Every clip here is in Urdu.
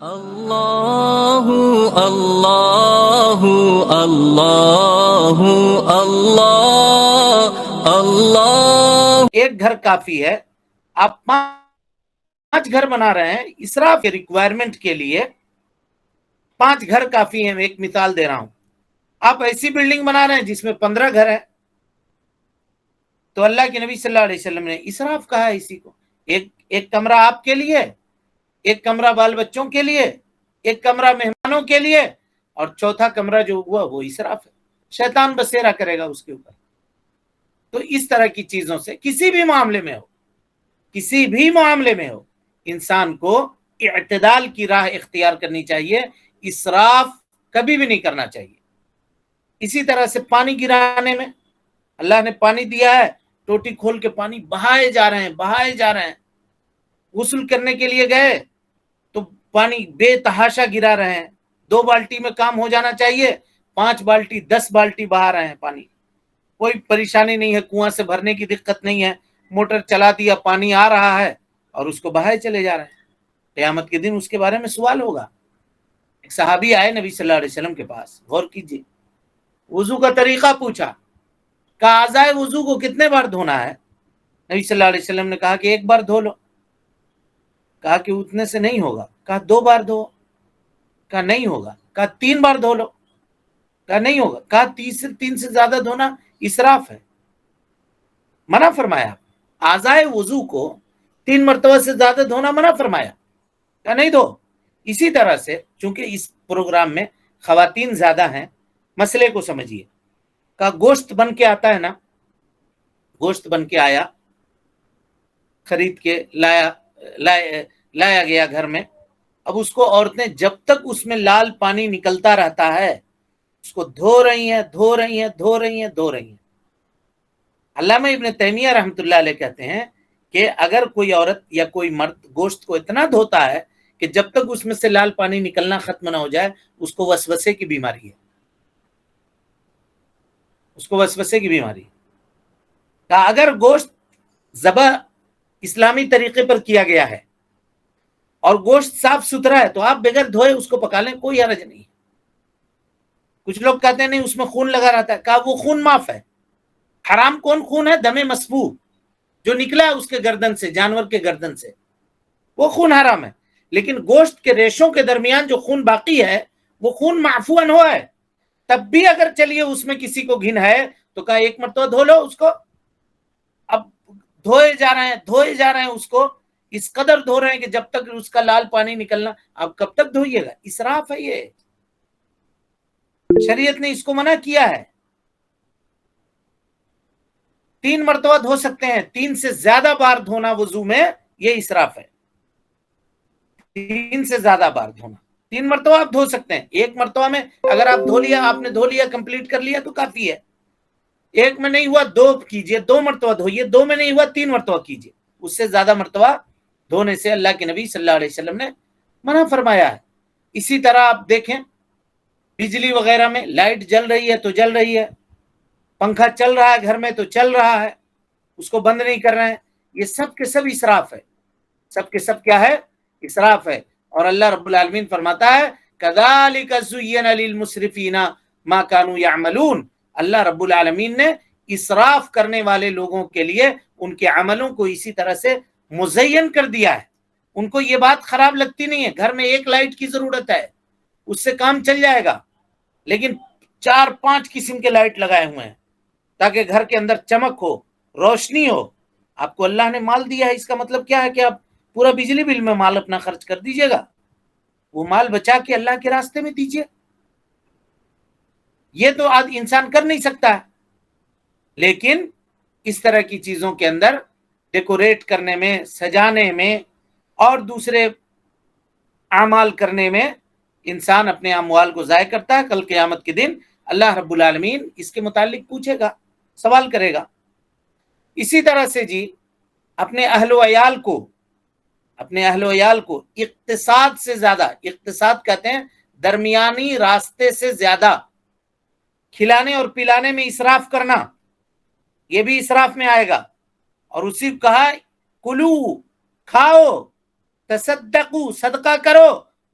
اللہ اللہ اللہ اللہ اللہ۔ ایک گھر کافی ہے، آپ 5 گھر بنا رہے ہیں اسراف کے ریکوائرمنٹ کے لیے، 5 گھر کافی ہیں۔ میں ایک مثال دے رہا ہوں، آپ ایسی بلڈنگ بنا رہے ہیں جس میں 15 گھر ہیں، تو اللہ کے نبی صلی اللہ علیہ وسلم نے اسراف کہا ہے اسی کو۔ ایک کمرہ آپ کے لیے، ایک کمرہ بال بچوں کے لیے، ایک کمرہ مہمانوں کے لیے، اور چوتھا کمرہ جو ہوا وہ اسراف ہے، شیطان بسیرا کرے گا اس کے اوپر۔ تو اس طرح کی چیزوں سے کسی بھی معاملے میں ہو، کسی بھی معاملے میں ہو، انسان کو اعتدال کی راہ اختیار کرنی چاہیے، اسراف کبھی بھی نہیں کرنا چاہیے۔ اسی طرح سے پانی گرانے میں، اللہ نے پانی دیا ہے، ٹوٹی کھول کے پانی بہائے جا رہے ہیں۔ غسل کرنے کے لیے گئے تو پانی بے تحاشا گرا رہے ہیں، 2 بالٹی میں کام ہو جانا چاہیے، 5 بالٹی 10 بالٹی بہا رہے ہیں پانی۔ کوئی پریشانی نہیں ہے، کنواں سے بھرنے کی دقت نہیں ہے، موٹر چلا دیا، پانی آ رہا ہے اور اس کو بہائے چلے جا رہے ہیں۔ قیامت کے دن اس کے بارے میں سوال ہوگا۔ ایک صحابی آئے نبی صلی اللہ علیہ وسلم کے پاس، غور کیجیے، وضو کا طریقہ پوچھا، کہا اعضائے وضو کو کتنے بار دھونا ہے؟ نبی صلی اللہ علیہ وسلم نے کہا کہ 1 بار دھو لو۔ کہا کہ اتنے سے نہیں ہوگا، کہا 2 بار دھو، کہا نہیں ہوگا، کہا 3 بار دھو لو، کہا نہیں ہوگا، کہا 3 سے زیادہ دھونا اسراف ہے، منع فرمایا۔ اعضائے وضو کو 3 مرتبہ سے زیادہ دھونا منع فرمایا، کہا نہیں دھو۔ اسی طرح سے چونکہ اس پروگرام میں خواتین زیادہ ہیں، مسئلے کو سمجھیے، کہا گوشت بن کے آتا ہے نا، گوشت بن کے آیا، خرید کے لایا گیا گھر میں، اب اس کو عورتیں جب تک اس میں لال پانی نکلتا رہتا ہے اس کو دھو رہی ہیں۔ علامہ ابن تیمیہ رحمۃ اللہ علیہ کہتے ہیں کہ اگر کوئی عورت یا کوئی مرد گوشت کو اتنا دھوتا ہے کہ جب تک اس میں سے لال پانی نکلنا ختم نہ ہو جائے، اس کو وسوسے کی بیماری ہے، کہا اگر گوشت ذبح اسلامی طریقے پر کیا گیا ہے اور گوشت صاف ستھرا ہے تو آپ بغیر دھوئے اس کو پکا لیں، کوئی حرج نہیں۔ کچھ لوگ کہتے ہیں نہیں اس میں خون لگا رہتا ہے، کہا وہ خون معاف ہے۔ حرام کون خون ہے؟ دم مسفوح، جو نکلا ہے اس کے گردن سے، جانور کے گردن سے، وہ خون حرام ہے۔ لیکن گوشت کے ریشوں کے درمیان جو خون باقی ہے وہ خون معفو عنہ ہے، تب بھی اگر چلیے اس میں کسی کو گھن ہے تو کہا 1 مرتبہ دھو لو اس کو۔ اب دھوئے جا رہے ہیں اس کو، اس قدر دھو رہے ہیں کہ جب تک اس کا لال پانی نکلنا، اب کب تک دھوئیے گا؟ اسراف ہے یہ، شریعت نے اس کو منع کیا ہے۔ 3 مرتبہ دھو سکتے ہیں، 3 سے زیادہ بار دھونا وضو میں یہ اسراف ہے۔ 3 سے زیادہ بار دھونا، 3 مرتبہ آپ دھو سکتے ہیں، 1 مرتبہ میں اگر آپ آپ نے دھو لیا کمپلیٹ کر لیا تو کافی ہے۔ 1 میں نہیں ہوا 2 کیجئے، 2 مرتبہ دھوئیے، 2 میں نہیں ہوا 3 مرتبہ کیجئے۔ اس سے زیادہ مرتبہ دھونے سے اللہ کے نبی صلی اللہ علیہ وسلم نے منع فرمایا ہے۔ اسی طرح آپ دیکھیں بجلی وغیرہ میں، لائٹ جل رہی ہے تو جل رہی ہے، پنکھا چل رہا ہے گھر میں تو چل رہا ہے، اس کو بند نہیں کر رہے ہیں، یہ سب کے سب اسراف ہے، سب کے سب کیا ہے؟ اسراف ہے۔ اور اللہ رب العالمین فرماتا ہے کذالک زین للمسرفین ما کانوا یعملون، اللہ رب العالمین نے اسراف کرنے والے لوگوں کے لیے ان کے عملوں کو اسی طرح سے مزین کر دیا ہے۔ ان کو یہ بات خراب لگتی نہیں ہے، گھر میں 1 لائٹ کی ضرورت ہے، اس سے کام چل جائے گا، لیکن 4-5 قسم کے لائٹ لگائے ہوئے ہیں تاکہ گھر کے اندر چمک ہو، روشنی ہو۔ آپ کو اللہ نے مال دیا ہے، اس کا مطلب کیا ہے کہ آپ پورا بجلی بل میں مال اپنا خرچ کر دیجئے گا؟ وہ مال بچا کے اللہ کے راستے میں دیجئے۔ یہ تو آج انسان کر نہیں سکتا ہے، لیکن اس طرح کی چیزوں کے اندر ڈیکوریٹ کرنے میں، سجانے میں اور دوسرے اعمال کرنے میں انسان اپنے اموال کو ضائع کرتا ہے۔ کل قیامت کے دن اللہ رب العالمین اس کے متعلق پوچھے گا، سوال کرے گا۔ اسی طرح سے جی اپنے اہل و عیال کو اقتصاد سے زیادہ، اقتصاد کہتے ہیں درمیانی راستے سے زیادہ کھلانے اور پلانے میں اسراف کرنا، یہ بھی اسراف میں آئے گا۔ اور اسی کہا کلو، کھاؤ، تصدقو، صدقہ کرو،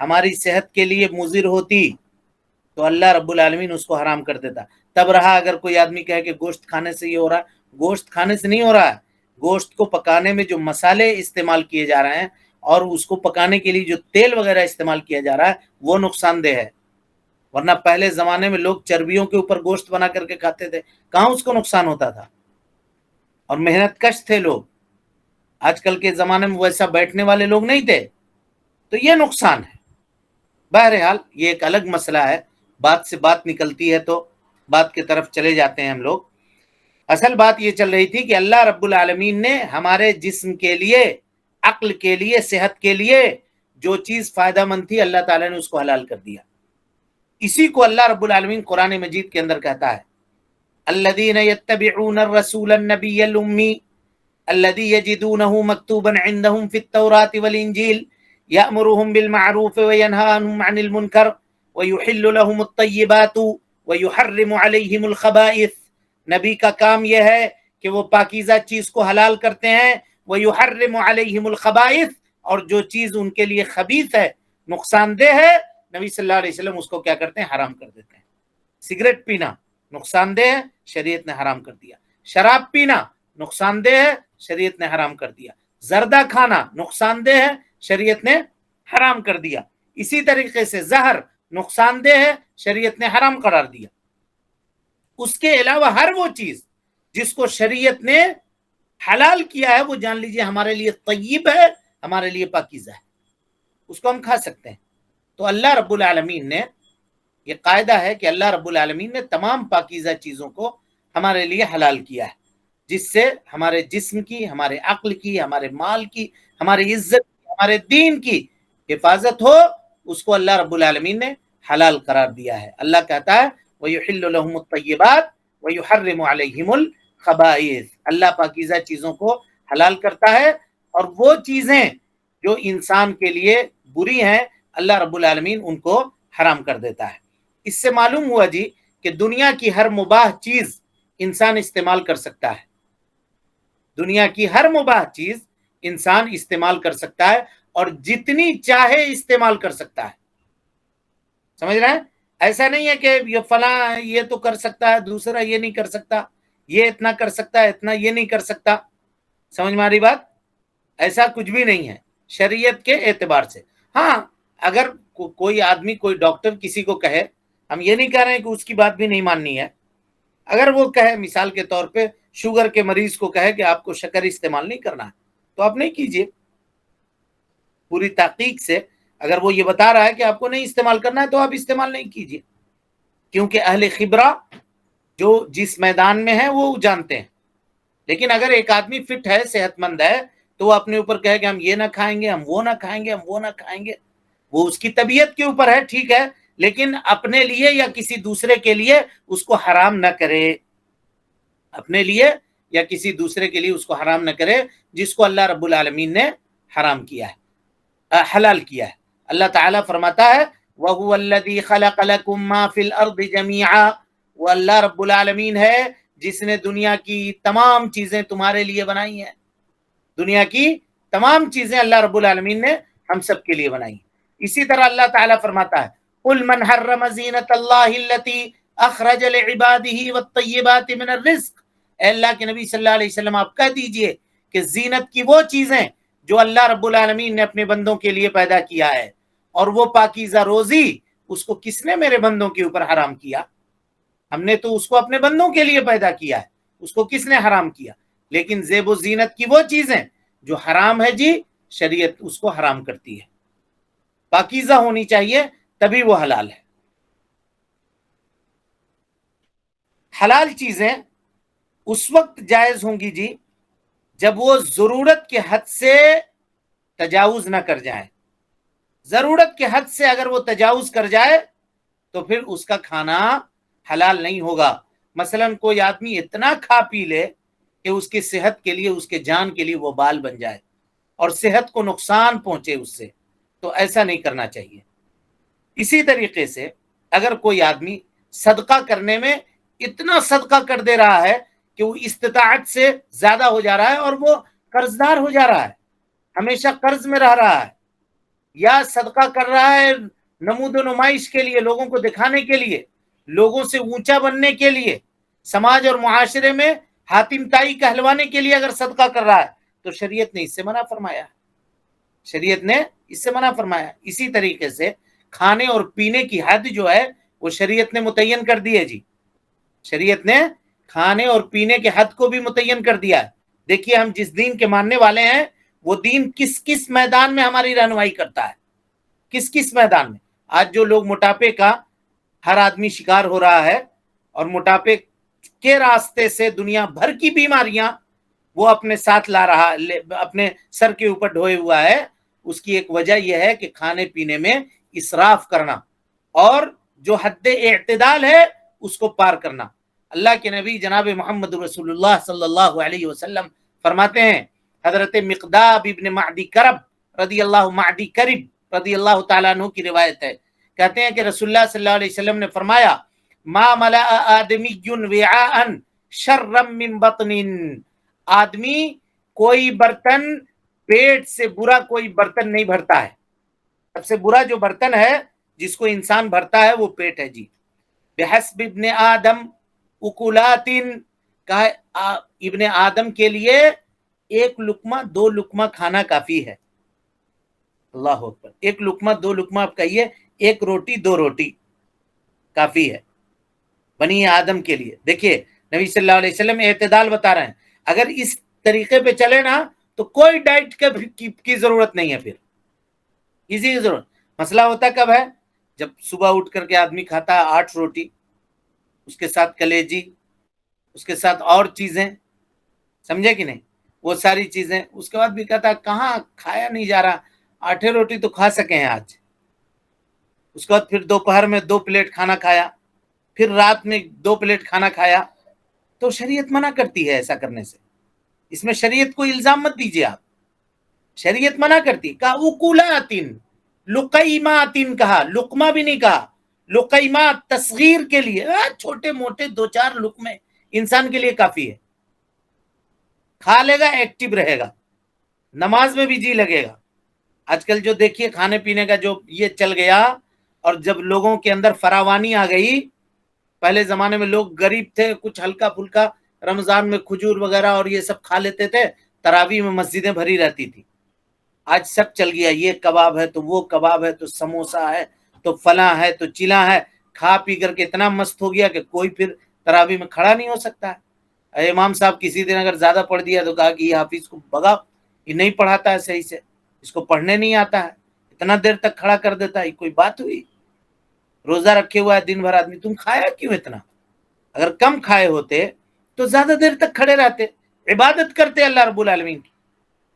ہماری صحت کے لیے مضر ہوتی تو اللہ رب العالمین اس کو حرام کر دیتا. تب رہا اگر کوئی آدمی کہے کہ گوشت کھانے سے یہ ہو رہا ہے، گوشت کھانے سے نہیں ہو رہا ہے. گوشت کو پکانے میں جو مسالے استعمال کیے جا رہے ہیں اور اس کو پکانے کے لیے جو تیل وغیرہ استعمال کیا جا رہا ہے وہ نقصان دہ ہے. ورنہ پہلے زمانے میں لوگ چربیوں کے اوپر گوشت بنا کر کے کھاتے تھے، کہاں اس کو نقصان ہوتا تھا، اور محنت کش تھے لوگ. آج کل کے زمانے میں ویسا بیٹھنے والے لوگ نہیں تھے. تو یہ نقصان ہے. بہرحال یہ ایک الگ مسئلہ ہے، بات سے بات نکلتی ہے تو بات کی طرف چلے جاتے ہیں ہم لوگ. اصل بات یہ چل رہی تھی کہ اللہ رب العالمین نے ہمارے جسم کے لیے، عقل کے لیے، صحت کے لیے جو چیز فائدہ مند تھی اللہ تعالیٰ نے اس کو حلال کر دیا. اسی کو اللہ رب العالمین قرآن مجید کے اندر کہتا ہے الذین یتبعون الرسول النبی الامی الذی یجدونہ مکتوبا عندہم فی التوراۃ والانجیل یأمرهم بالمعروف وینہاہم عن المنکر ویحل لهم الطیبات ویحرم علیہم الخبائث. نبی کا کام یہ ہے کہ وہ پاکیزہ چیز کو حلال کرتے ہیں، ویحرم علیہم الخبائث، اور جو چیز ان کے لیے خبیث ہے، نقصان دہ ہے، نبی صلی اللہ علیہ وسلم اس کو کیا کرتے ہیں؟ حرام کر دیتے ہیں. سگریٹ پینا نقصان دہ ہے، شریعت نے حرام کر دیا. شراب پینا نقصان دہ ہے، شریعت نے حرام کر دیا. زردہ کھانا نقصان دہ ہے، شریعت نے حرام کر دیا. اسی طریقے سے زہر نقصان دہ ہے، شریعت نے حرام قرار دیا. اس کے علاوہ ہر وہ چیز جس کو شریعت نے حلال کیا ہے وہ جان لیجئے ہمارے لیے طیب ہے، ہمارے لیے پاکیزہ ہے، اس کو ہم کھا سکتے ہیں. تو اللہ رب العالمین نے، یہ قاعدہ ہے کہ اللہ رب العالمین نے تمام پاکیزہ چیزوں کو ہمارے لیے حلال کیا ہے، جس سے ہمارے جسم کی، ہمارے عقل کی، ہمارے مال کی، ہماری عزت کی، ہمارے دین کی حفاظت ہو. اس کو اللہ رب العالمین نے حلال قرار دیا ہے. اللہ کہتا ہے وَيُحِلُّ لَهُمُ الطَّيِّبَاتِ وَيُحَرِّمُ عَلَيْهِمُ الْخَبَائِثَ. اللہ پاکیزہ چیزوں کو حلال کرتا ہے، اور وہ چیزیں جو انسان کے لیے بری ہیں اللہ رب العالمین ان کو حرام کر دیتا ہے. اس سے معلوم ہوا جی کہ دنیا کی ہر مباح چیز انسان استعمال کر سکتا ہے. دنیا کی ہر مباح چیز انسان استعمال کر سکتا ہے، اور جتنی چاہے استعمال کر سکتا ہے. سمجھ رہے ہیں؟ ایسا نہیں ہے کہ یہ فلاں یہ تو کر سکتا ہے، دوسرا یہ نہیں کر سکتا، یہ اتنا کر سکتا ہے، اتنا یہ نہیں کر سکتا. سمجھ میں آ رہی بات؟ ایسا کچھ بھی نہیں ہے شریعت کے اعتبار سے. ہاں اگر کوئی آدمی، کوئی ڈاکٹر کسی کو کہے، ہم یہ نہیں کہہ رہے ہیں کہ اس کی بات بھی نہیں ماننی ہے، اگر وہ کہے مثال کے طور پہ شوگر کے مریض کو کہے کہ آپ کو شکر استعمال نہیں کرنا ہے تو آپ نہیں کیجئے. پوری تحقیق سے اگر وہ یہ بتا رہا ہے کہ آپ کو نہیں استعمال کرنا ہے تو آپ استعمال نہیں کیجئے، کیونکہ اہل خبرہ جو جس میدان میں ہے وہ جانتے ہیں. لیکن اگر ایک آدمی فٹ ہے، صحت مند ہے، تو وہ اپنے اوپر کہے کہ ہم یہ نہ کھائیں گے، ہم وہ نہ کھائیں گے، ہم وہ نہ کھائیں گے، وہ اس کی طبیعت کے اوپر ہے، ٹھیک ہے، لیکن اپنے لیے یا کسی دوسرے کے لیے اس کو حرام نہ کرے. اپنے لیے یا کسی دوسرے کے لیے اس کو حرام نہ کرے جس کو اللہ رب العالمین نے حرام کیا ہے، حلال کیا ہے. اللہ تعالیٰ فرماتا ہے وَهُوَ الَّذِي خَلَقَ لَكُم مَّا فِي الْأَرْضِ جَمِيعًا. وہ اللہ رب العالمین ہے جس نے دنیا کی تمام چیزیں تمہارے لیے بنائی ہیں. دنیا کی تمام چیزیں اللہ رب العالمین نے ہم سب کے لیے بنائی. اسی طرح اللہ تعالیٰ فرماتا ہے قُلْ مَنْ حَرَّمَ زِينَةَ اللَّهِ الَّتِي أَخْرَجَ لِعِبَادِهِ وَالطَّيِّبَاتِ مِنَ الرِّزْقِ. اے اللہ کے نبی صلی اللہ علیہ وسلم آپ کہہ دیجئے کہ زینت کی وہ چیزیں جو اللہ رب العالمین نے اپنے بندوں کے لیے پیدا کیا ہے، اور وہ پاکیزہ روزی اس کو کس نے میرے بندوں کے اوپر حرام کیا؟ ہم نے تو اس کو اپنے بندوں کے لیے پیدا کیا ہے، اس کو کس نے حرام کیا؟ لیکن زیب و زینت کی وہ چیزیں جو حرام ہے جی، شریعت اس کو حرام کرتی ہے. پاکیزہ ہونی چاہیے تبھی وہ حلال ہے. حلال چیزیں اس وقت جائز ہوں گی جی جب وہ ضرورت کے حد سے تجاوز نہ کر جائیں. ضرورت کے حد سے اگر وہ تجاوز کر جائے تو پھر اس کا کھانا حلال نہیں ہوگا. مثلا کوئی آدمی اتنا کھا پی لے کہ اس کی صحت کے لیے، اس کے جان کے لیے وہ بال بن جائے اور صحت کو نقصان پہنچے اس سے، تو ایسا نہیں کرنا چاہیے. اسی طریقے سے اگر کوئی آدمی صدقہ کرنے میں اتنا صدقہ کر دے رہا ہے کہ وہ استطاعت سے زیادہ ہو جا رہا ہے اور وہ قرض دار ہو جا رہا ہے، ہمیشہ قرض میں رہ رہا ہے، یا صدقہ کر رہا ہے نمود و نمائش کے لیے، لوگوں کو دکھانے کے لیے، لوگوں سے اونچا بننے کے لیے، سماج اور معاشرے میں حاتم تائی کہلوانے کے لیے اگر صدقہ کر رہا ہے تو شریعت نے اس سے منع فرمایا، شریعت نے اس سے منع فرمایا۔ اسی طریقے سے کھانے اور پینے کی حد جو ہے وہ شریعت نے متعین کر دی ہے جی، شریعت نے کھانے اور پینے کے حد کو بھی متعین کر دیا ہے۔ دیکھیے ہم جس دین کے ماننے والے ہیں وہ دین کس کس میدان میں ہماری رہنمائی کرتا ہے، کس کس میدان میں۔ آج جو لوگ موٹاپے کا ہر آدمی شکار ہو رہا ہے اور موٹاپے کے راستے سے دنیا بھر کی بیماریاں وہ اپنے ساتھ لا رہا، اپنے سر کے اوپر ڈھوئے ہوا ہے، اس کی ایک وجہ یہ ہے کہ کھانے پینے میں اسراف کرنا اور جو حد اعتدال ہے اس کو پار کرنا۔ اللہ کے نبی جناب محمد رسول اللہ صلی اللہ علیہ وسلم فرماتے ہیں، حضرت مقداد ابن معدی کرب رضی اللہ تعالیٰ عنہ کی روایت ہے، کہتے ہیں کہ رسول اللہ صلی اللہ علیہ وسلم نے فرمایا، ما ملأ آدمی وعاء شرا من بطن، آدمی کوئی برتن پیٹ سے برا کوئی برتن نہیں بھرتا ہے، سب سے برا جو برتن ہے جس کو انسان بھرتا ہے وہ پیٹ ہے جی۔ بحسب ابن آدم اکلات، کہا ابن آدم کے لیے ایک لقمہ دو لقمہ کھانا کافی ہے، اللہ اکبر، ایک لقمہ دو لقمہ آپ کہیے، ایک روٹی دو روٹی کافی ہے بنی آدم کے لیے۔ دیکھیے نبی صلی اللہ علیہ وسلم اعتدال بتا رہے ہیں، اگر اس طریقے پہ چلے نا تو کوئی ڈائٹ کی ضرورت نہیں ہے، پھر کسی کی ضرورت۔ مسئلہ ہوتا کب ہے؟ جب صبح اٹھ کر کے آدمی کھاتا ہے 8 روٹی، اس کے ساتھ کلیجی، اس کے ساتھ اور چیزیں، سمجھے کہ نہیں، وہ ساری چیزیں، اس کے بعد بھی کہتا ہے کہاں کھایا نہیں جا رہا، 8 روٹی تو کھا سکے ہیں آج، اس کے بعد پھر دوپہر میں 2 پلیٹ کھانا کھایا، پھر رات میں 2 پلیٹ کھانا کھایا، تو شریعت منع کرتی ہے ایسا کرنے سے، اس میں شریعت کو الزام مت دیجیے آپ، شریعت منع کرتی، کہا اکولات لقیمات، کہا لقمہ بھی نہیں کہا، لقیمات تصغیر کے لیے، چھوٹے موٹے 2-4 لقمے انسان کے لیے کافی ہے، کھا لے گا ایکٹیو رہے گا، نماز میں بھی جی لگے گا۔ آج کل جو دیکھیے کھانے پینے کا جو یہ چل گیا، اور جب لوگوں کے اندر فراوانی آ گئی، پہلے زمانے میں لوگ غریب تھے، کچھ ہلکا پھلکا رمضان میں کھجور وغیرہ اور یہ سب کھا لیتے تھے، تراویح میں مسجدیں بھری رہتی تھی۔ آج سب چل گیا، یہ کباب ہے تو وہ کباب ہے تو سموسہ ہے تو فلاں ہے تو چلا ہے، کھا پی کر کے اتنا مست ہو گیا کہ کوئی پھر تراویح میں کھڑا نہیں ہو سکتا ہے۔ امام صاحب کسی دن اگر زیادہ پڑھ دیا تو کہا کہ یہ حافظ کو بگا، یہ نہیں پڑھاتا ہے صحیح سے، اس کو پڑھنے نہیں آتا ہے، اتنا دیر تک کھڑا کر دیتا ہے، کوئی بات ہوئی؟ روزہ رکھے ہوا ہے دن بھر آدمی، تم کھایا کیوں اتنا؟ اگر کم کھائے ہوتے تو زیادہ دیر تک کھڑے رہتے، عبادت کرتے اللہ رب العالمین کی۔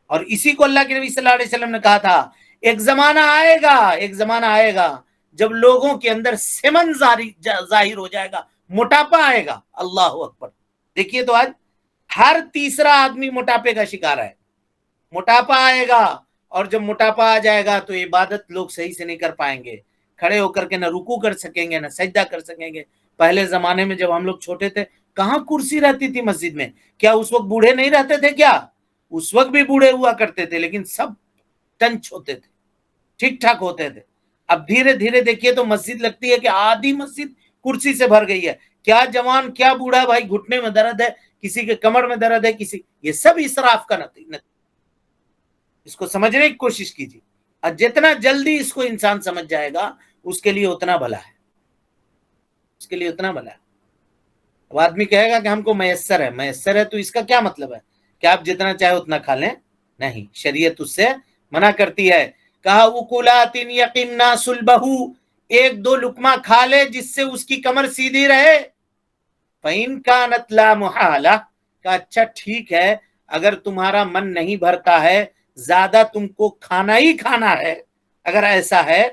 اور اسی کو اللہ کے نبی صلی اللہ علیہ وسلم نے کہا تھا، ایک زمانہ آئے گا جب لوگوں کے اندر سمن ظاہر ہو جائے گا، موٹاپا آئے گا، اللہ اکبر۔ دیکھیے تو آج ہر تیسرا آدمی موٹاپے کا شکار ہے، موٹاپا آئے گا، اور جب موٹاپا آ جائے گا تو عبادت لوگ صحیح سے نہیں کر پائیں گے، کھڑے ہو کر کے نہ رکوع کر سکیں گے نہ سجدہ کر سکیں گے۔ پہلے زمانے میں جب ہم لوگ چھوٹے تھے کہاں کرسی رہتی تھی مسجد میں؟ کیا اس وقت بوڑھے نہیں رہتے تھے کیا؟ اس وقت بھی بوڑھے ہوا کرتے تھے، لیکن سب ٹنچ ہوتے تھے، ٹھیک ٹھاک ہوتے تھے۔ اب دھیرے دھیرے دیکھیے تو مسجد لگتی ہے کہ آدھی مسجد کرسی سے بھر گئی ہے، کیا جوان کیا بوڑھا بھائی، گھٹنے میں درد ہے، کسی کے کمر میں درد ہے، کسی، یہ سب اسراف کا نتیجہ۔ اس کو سمجھنے کی کوشش کیجیے، اور جتنا جلدی اس کو انسان سمجھ جائے گا اس کے لیے اتنا بھلا ہے، اس کے لیے اتنا بھلا ہے۔ اب آدمی کہے گا کہ ہم کو میسر ہے تو اس کا کیا مطلب ہے کہ آپ جتنا چاہے اتنا کھا لیں؟ نہیں، شریعت اس سے منع کرتی ہے۔ کہا وکولات یقینا صلبہ، ایک دو لقمہ کھا لے جس سے اس کی کمر سیدھی رہے۔ فَإِن كَانَتْ لَا مُحَالَةً، کہ اچھا ٹھیک ہے اگر تمہارا من نہیں بھرتا ہے، زیادہ تم کو کھانا ہی کھانا ہے، اگر ایسا ہے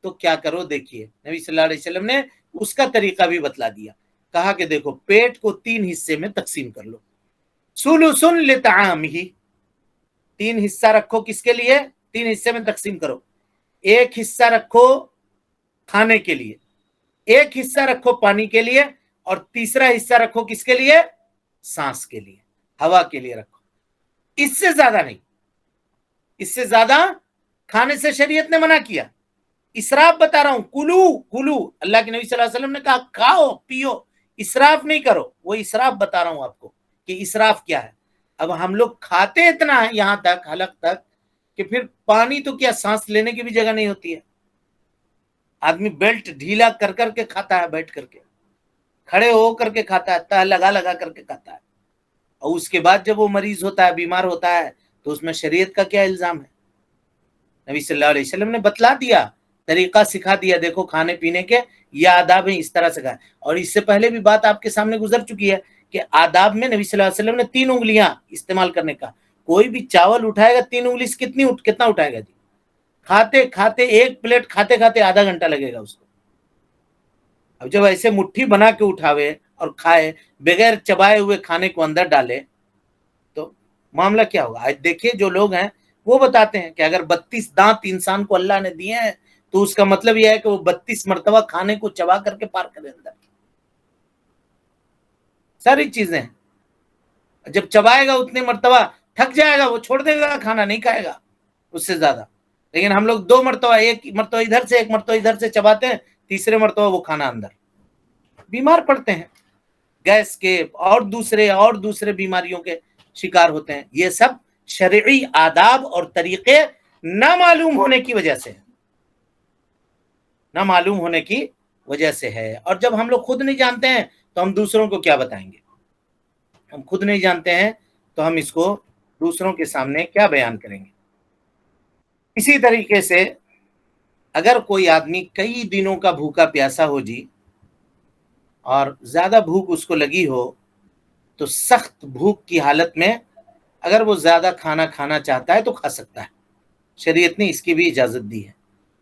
تو کیا کرو؟ دیکھیے نبی صلی اللہ علیہ وسلم نے اس کا طریقہ بھی بتلا دیا، کہا کہ دیکھو پیٹ کو 3 حصے میں تقسیم کر لو، ثلث لطعامہ، 3 حصہ رکھو، کس کے لیے؟ 3 حصے میں تقسیم کرو، ایک حصہ رکھو کھانے کے لیے، ایک حصہ رکھو پانی کے لیے، اور تیسرا حصہ رکھو کس کے لیے؟ سانس کے لیے، ہوا کے لیے رکھو، اس سے زیادہ نہیں، اس سے زیادہ کھانے سے شریعت نے منع کیا. اسراف بتا رہا ہوں, کلو کلو, اللہ کے نبی صلی اللہ علیہ وسلم نے کہا کھاؤ پیو, اسراف نہیں کرو. وہ اسراف بتا رہا ہوں آپ کو کہ اسراف کیا ہے. اب ہم لوگ کھاتے اتنا ہے یہاں تک, حلق تک, کہ پھر پانی تو کیا سانس لینے کی بھی جگہ نہیں ہوتی ہے. آدمی بیلٹ ڈھیلا کر کر کے کھاتا ہے, بیٹھ کر کے, کھڑے ہو کر کے کھاتا ہے, تہ لگا لگا کر کے کھاتا ہے. اور اس کے بعد جب وہ مریض ہوتا ہے, بیمار ہوتا ہے, تو اس میں شریعت کا کیا الزام ہے؟ نبی صلی اللہ علیہ وسلم نے بتلا دیا, طریقہ سکھا دیا, دیکھو کھانے پینے کے یہ آداب ہیں, اس طرح سے کھائیں. اور اس سے پہلے بھی بات آپ کے سامنے گزر چکی ہے کہ آداب میں نبی صلی اللہ علیہ وسلم نے 3 انگلیاں استعمال کرنے کا. کوئی بھی چاول اٹھائے گا 3 انگلی سے کتنا اٹھائے گا جی؟ کھاتے کھاتے ایک پلیٹ کھاتے کھاتے آدھا گھنٹہ لگے گا اس کو. اب جب ایسے مٹھی بنا کے اٹھاوے اور کھائے, بغیر چبائے ہوئے کھانے کو اندر ڈالے, تو معاملہ کیا ہوگا؟ آج دیکھیے جو لوگ ہیں وہ بتاتے ہیں کہ اگر 32 دانت انسان کو اللہ نے دیے ہیں تو اس کا مطلب یہ ہے کہ وہ 32 مرتبہ کھانے کو چبا کر کے پار کرے اندر. ساری چیزیں ہیں, جب چبائے گا اتنی مرتبہ تھک جائے گا, وہ چھوڑ دے گا, کھانا نہیں کھائے گا اس سے زیادہ. لیکن ہم لوگ 2 مرتبہ, ایک مرتبہ ادھر سے ایک مرتبہ ادھر سے چباتے ہیں, تیسرے مرتبہ وہ کھانا اندر, بیمار پڑتے ہیں, گیس کے اور دوسرے بیماریوں کے شکار ہوتے ہیں. یہ سب شرعی آداب اور طریقے نہ معلوم ہونے کی وجہ سے, نہ معلوم ہونے کی وجہ سے ہے. اور جب ہم لوگ خود نہیں جانتے ہیں تو ہم دوسروں کو کیا بتائیں گے؟ ہم خود نہیں جانتے ہیں تو ہم اس کو دوسروں کے سامنے کیا بیان کریں گے؟ اسی طریقے سے اگر کوئی آدمی کئی دنوں کا بھوکا پیاسا ہو جی, اور زیادہ بھوک اس کو لگی ہو, تو سخت بھوک کی حالت میں اگر وہ زیادہ کھانا کھانا چاہتا ہے تو کھا سکتا ہے. شریعت نے اس کی بھی اجازت دی ہے.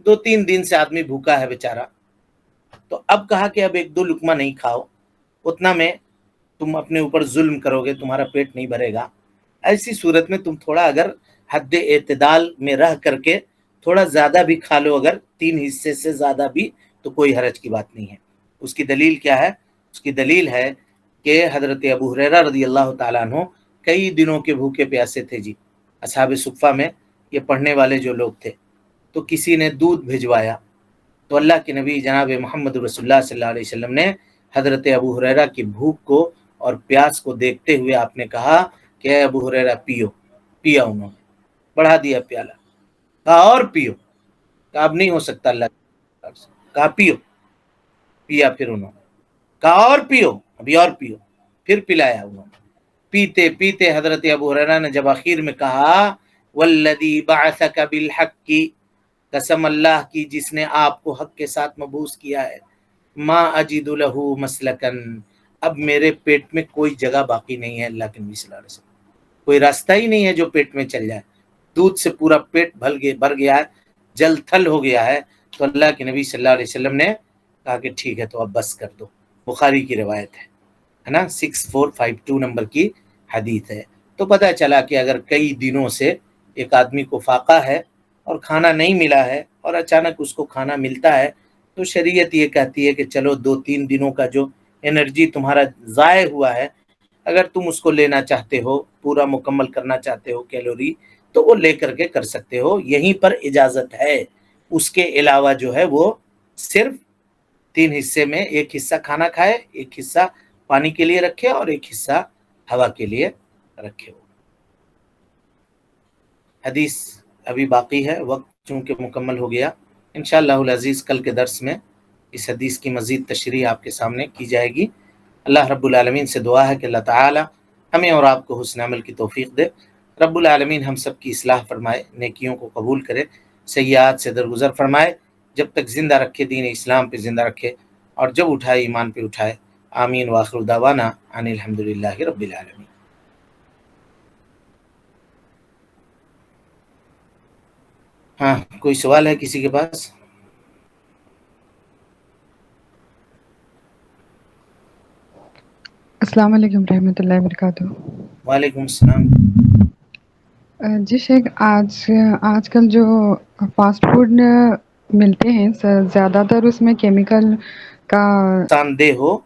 2-3 دن سے آدمی بھوکا ہے بیچارہ, تو اب کہا کہ اب 1-2 لقمہ نہیں کھاؤ, اتنا میں تم اپنے اوپر ظلم کرو گے, تمہارا پیٹ نہیں بھرے گا. ایسی صورت میں تم تھوڑا اگر حد اعتدال میں رہ کر کے تھوڑا زیادہ بھی کھا لو, اگر 3 حصے سے زیادہ بھی, تو کوئی حرج کی بات نہیں ہے. اس کی دلیل کیا ہے؟ اس کی دلیل ہے کہ حضرت ابو ہریرہ رضی اللہ تعالیٰ عنہ کئی دنوں کے بھوکے پیاسے تھے جی. اصحاب صفہ میں یہ پڑھنے والے جو لوگ تھے, تو کسی نے دودھ بھجوایا, تو اللہ کے نبی جناب محمد رسول اللہ صلی اللہ علیہ وسلم نے حضرت ابو ہریرہ کی بھوک کو اور پیاس کو دیکھتے ہوئے آپ نے کہا کہ اے ابو ہریرہ پیو. پیا انہوں نے, بڑھا دیا پیالہ, کہا اور پیو, کہا اب نہیں ہو سکتا اللہ کے, کہا پیو, پیا. پھر انہوں نے کہا اور پیو, ابھی اور پیو, پھر پلایا انہوں نے. پیتے پیتے حضرت ابو ہریرہ نے جب آخر میں کہا والذی بعثک بالحق کی, قسم اللہ کی جس نے آپ کو حق کے ساتھ مبعوث کیا ہے, ما اجد لہ مسلکن, اب میرے پیٹ میں کوئی جگہ باقی نہیں ہے. اللہ کے نبی صلی اللہ علیہ وسلم, کوئی راستہ ہی نہیں ہے جو پیٹ میں چل جائے. دودھ سے پورا پیٹ بھر گیا ہے, جل تھل ہو گیا ہے. تو اللہ کے نبی صلی اللہ علیہ وسلم نے کہا کہ ٹھیک ہے تو اب بس کر دو. بخاری کی روایت ہے نا, 6452 نمبر کی حدیث ہے. تو پتہ چلا کہ اگر کئی دنوں سے ایک آدمی کو فاقہ ہے اور کھانا نہیں ملا ہے, اور اچانک اس کو کھانا ملتا ہے, تو شریعت یہ کہتی ہے کہ چلو 2-3 دنوں کا جو انرجی تمہارا ضائع ہوا ہے, اگر تم اس کو لینا چاہتے ہو, پورا مکمل کرنا چاہتے ہو کیلوری, تو وہ لے کر کے کر سکتے ہو. یہیں پر اجازت ہے. اس کے علاوہ جو ہے وہ صرف 3 حصے میں 1 حصہ کھانا کھائے, 1 حصہ پانی کے لیے رکھے, اور 1 حصہ ہوا کے لیے رکھے ہو. حدیث ابھی باقی ہے, وقت چونکہ مکمل ہو گیا. انشاءاللہ العزیز کل کے درس میں اس حدیث کی مزید تشریح آپ کے سامنے کی جائے گی. اللہ رب العالمین سے دعا ہے کہ اللہ تعالی ہمیں اور آپ کو حسن عمل کی توفیق دے. رب العالمین ہم سب کی اصلاح فرمائے, نیکیوں کو قبول کرے, سیئات سے درگزر فرمائے, جب تک زندہ رکھے دین اسلام پہ زندہ رکھے, اور جب اٹھائے ایمان پہ اٹھائے. آمین وآخر دعوانا ان الحمدللہ رب العالمین. ہاں, کوئی سوال ہے کسی کے پاس؟ السلام علیکم رحمۃ اللہ وبرکاتہ. وعلیکم السلام. جی شیخ, آج کل جو فاسٹ فوڈ ملتے ہیں زیادہ تر اس میں کیمیکل کا نقصان دہ ہو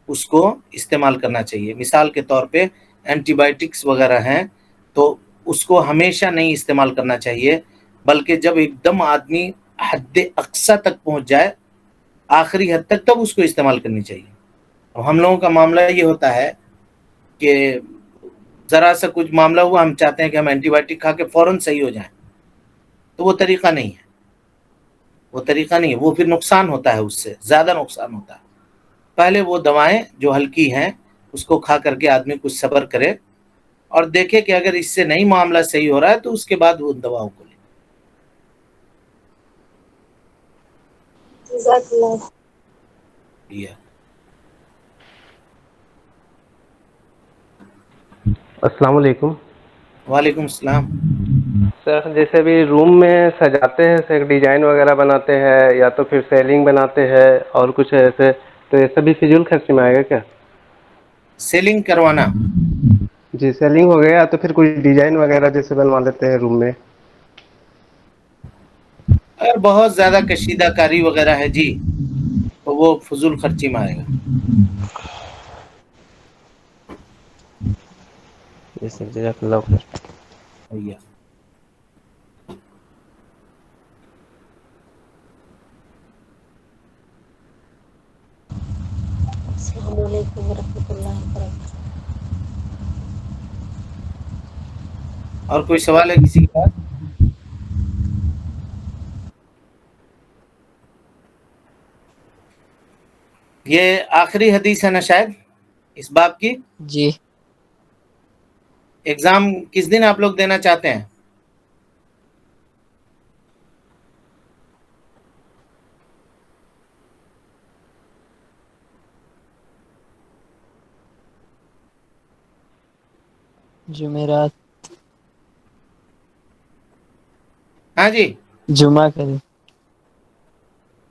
اس کو استعمال کرنا چاہیے. مثال کے طور پہ اینٹی بائیوٹکس وغیرہ ہیں, تو اس کو ہمیشہ نہیں استعمال کرنا چاہیے. بلکہ جب ایک دم آدمی حد اقصا تک پہنچ جائے، آخری حد تک، تب اس کو استعمال کرنی چاہیے. اور ہم لوگوں کا معاملہ یہ ہوتا ہے کہ ذرا سا کچھ معاملہ ہوا، ہم چاہتے ہیں کہ ہم اینٹی بائیوٹک کھا کے فوراً صحیح ہو جائیں. تو وہ طریقہ نہیں ہے، وہ پھر نقصان ہوتا ہے، اس سے زیادہ نقصان ہوتا ہے. پہلے وہ دوائیں جو ہلکی ہیں اس کو کھا کر کے آدمی کچھ صبر کرے اور دیکھے کہ اگر اس سے نہیں معاملہ صحیح ہو رہا ہے تو اس کے بعد وہ دواؤں کو لے. السلام علیکم. وعلیکم السلام. سر جیسے ابھی روم میں سجاتے ہیں، سر ڈیزائن وغیرہ بناتے ہیں یا تو پھر سیلنگ بناتے ہیں اور کچھ ایسے، تو یہ سبھی فضول خرچی میں آئے گا کیا؟ سیلنگ کروانا؟ جی سیلنگ ہو گیا، تو پھر کوئی ڈیزائن وغیرہ جیسے بنوا لیتے ہیں روم میں. اگر بہت زیادہ کشیدہ کاری وغیرہ ہے جی تو وہ فضول خرچی میں آئے گا. جی سر، جزاک اللہ خیر. بھیا السلام علیکم ورحمۃ اللہ وبرکاتہ. اور کوئی سوال ہے کسی کے پاس؟ یہ آخری حدیث ہے نا شاید اس باب کی. جی. ایگزام کس دن آپ لوگ دینا چاہتے ہیں؟ جمعرات. ہاں جی، جمعہ کا دن.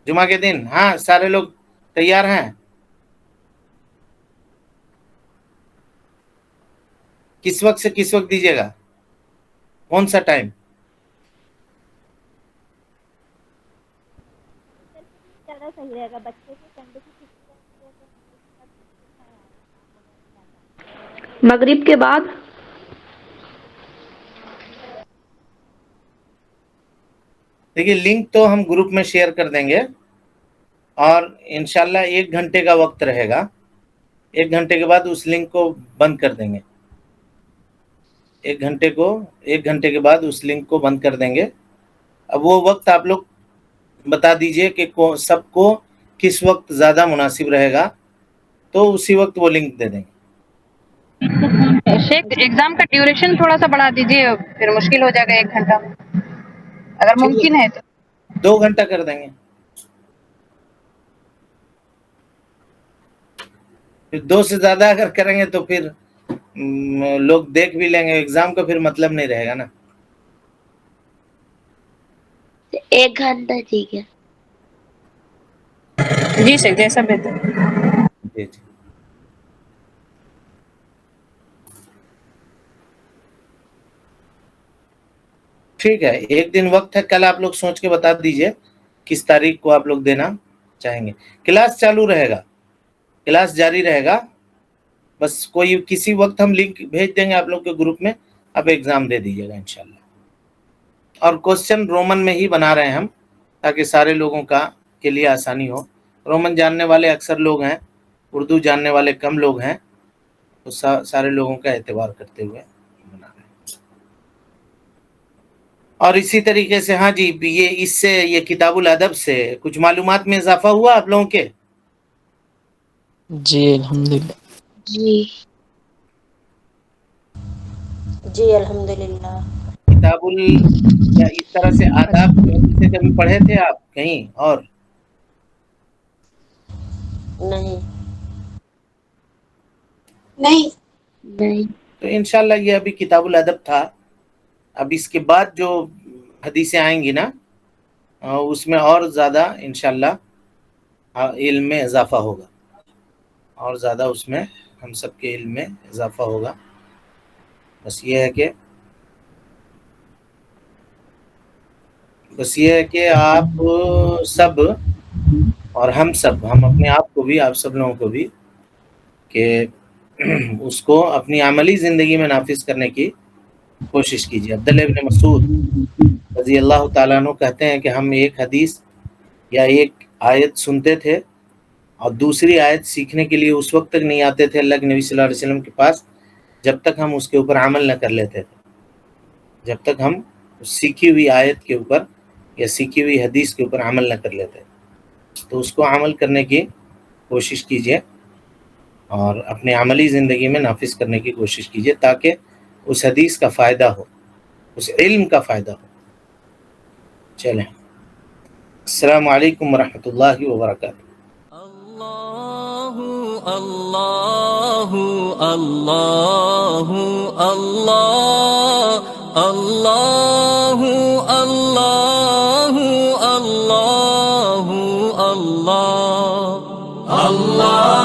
جمعہ کے دن. ہاں سارے لوگ تیار ہیں؟ کس وقت سے کس وقت دیجیے گا؟ کون سا ٹائم؟ زیادہ صحیح رہے گا بچے کے سنڈے کی مغرب کے بعد. دیکھیے لنک تو ہم گروپ میں شیئر کر دیں گے اور انشاءاللہ 1 گھنٹے کا وقت رہے گا. 1 گھنٹے کے بعد اس لنک کو بند کر دیں گے. 1 گھنٹے کے بعد اس لنک کو بند کر دیں گے. اب وہ وقت آپ لوگ بتا دیجئے کہ سب کو کس وقت زیادہ مناسب رہے گا تو اسی وقت وہ لنک دے دیں گے. شیخ ایگزام کا ڈیوریشن تھوڑا سا بڑھا دیجیے، پھر مشکل ہو جائے گا 1 گھنٹہ اگر ممکن ہے تو. 2 گھنٹہ کر دیں گے. پھر 2 سے زیادہ اگر کریں گے تو پھر لوگ دیکھ بھی لیں گے، ایگزام کا پھر مطلب نہیں رہے گا نا. 1 گھنٹہ ٹھیک ہے. جی سر، جیسا بہتر. جی جی. ٹھیک ہے، 1 دن وقت ہے. کل آپ لوگ سوچ کے بتا دیجئے کس تاریخ کو آپ لوگ دینا چاہیں گے. کلاس چالو رہے گا، کلاس جاری رہے گا. بس کوئی کسی وقت ہم لنک بھیج دیں گے آپ لوگ کے گروپ میں، آپ ایگزام دے دیجیے گا انشاءاللہ. اور کوسچن رومن میں ہی بنا رہے ہیں ہم تاکہ سارے لوگوں کے لیے آسانی ہو. رومن جاننے والے اکثر لوگ ہیں، اردو جاننے والے کم لوگ ہیں، تو سارے لوگوں کا اعتبار کرتے ہوئے بنا رہے ہیں. اور اسی طریقے سے ہاں جی، یہ کتاب الادب سے کچھ معلومات میں اضافہ ہوا آپ لوگوں کے؟ جی الحمدللہ. جی الحمدللہ. کتاب یا اس طرح سے آداب سے کبھی پڑھے تھے آپ کہیں اور؟ نہیں. تو انشاءاللہ یہ ابھی کتاب الادب تھا. اب اس کے بعد جو حدیثیں آئیں گی نا اس میں اور زیادہ انشاءاللہ علم میں اضافہ ہوگا، اور زیادہ اس میں ہم سب کے علم میں اضافہ ہوگا. بس یہ ہے کہ آپ سب اور ہم اپنے آپ کو بھی، آپ سب لوگوں کو بھی، کہ اس کو اپنی عملی زندگی میں نافذ کرنے کی کوشش کیجیے. عبداللہ ابن مسعود رضی اللہ تعالیٰ عنہ کہتے ہیں کہ ہم ایک حدیث یا ایک آیت سنتے تھے اور دوسری آیت سیکھنے کے لیے اس وقت تک نہیں آتے تھے اللہ کے نبی صلی اللہ علیہ وسلم کے پاس جب تک ہم اس کے اوپر عمل نہ کر لیتے تھے. جب تک ہم سیکھی ہوئی آیت کے اوپر یا سیکھی ہوئی حدیث کے اوپر عمل نہ کر لیتے. تو اس کو عمل کرنے کی کوشش کیجیے اور اپنے عملی زندگی میں نافذ کرنے کی کوشش کیجیے تاکہ اس حدیث کا فائدہ ہو، اس علم کا فائدہ ہو. چلیں، السلام علیکم ورحمۃ اللہ وبرکاتہ. اللہ اللہ اللہ اللہ اللہ اللہ اللہ اللہ اللہ